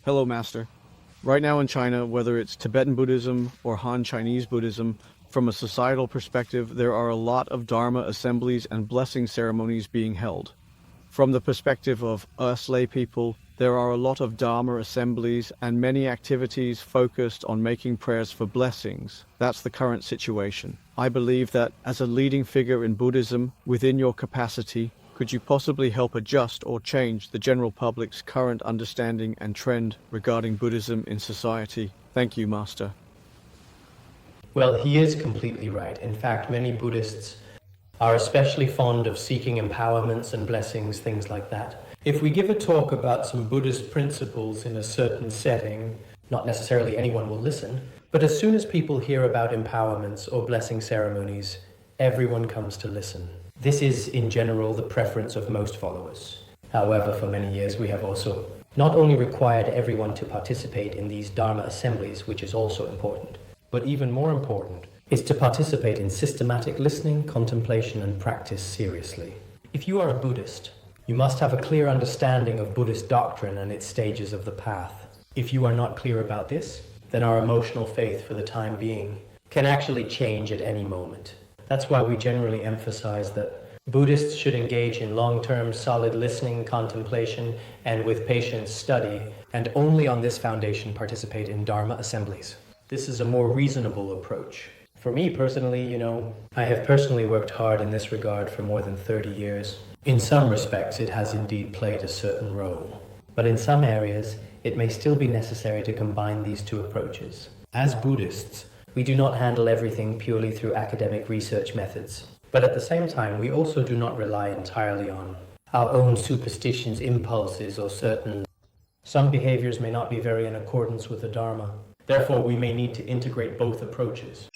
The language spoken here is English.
Hello, Master. Right now in China, whether it's Tibetan Buddhism or Han Chinese Buddhism, from a societal perspective, there are a lot of Dharma assemblies and blessing ceremonies being held. From the perspective of us lay people, there are a lot of Dharma assemblies and many activities focused on making prayers for blessings. That's the current situation. I believe that as a leading figure in Buddhism, within your capacity, could you possibly help adjust or change the general public's current understanding and trend regarding Buddhism in society? Thank you, Master. Well, he is completely right. In fact, many Buddhists are especially fond of seeking empowerments and blessings, things like that. If we give a talk about some Buddhist principles in a certain setting, not necessarily anyone will listen, but as soon as people hear about empowerments or blessing ceremonies, everyone comes to listen. This is, in general, the preference of most followers. However, for many years we have also not only required everyone to participate in these Dharma assemblies, which is also important, but even more important is to participate in systematic listening, contemplation, and practice seriously. If you are a Buddhist, you must have a clear understanding of Buddhist doctrine and its stages of the path. If you are not clear about this, then our emotional faith for the time being can actually change at any moment. That's why we generally emphasize that Buddhists should engage in long-term solid listening, contemplation, and with patience study, and only on this foundation participate in Dharma assemblies. This is a more reasonable approach. For me personally, I have personally worked hard in this regard for more than 30 years. In some respects, it has indeed played a certain role. But in some areas, it may still be necessary to combine these two approaches. As Buddhists, we do not handle everything purely through academic research methods. But at the same time, we also do not rely entirely on our own superstitions, impulses, or some behaviors may not be very in accordance with the Dharma. Therefore, we may need to integrate both approaches.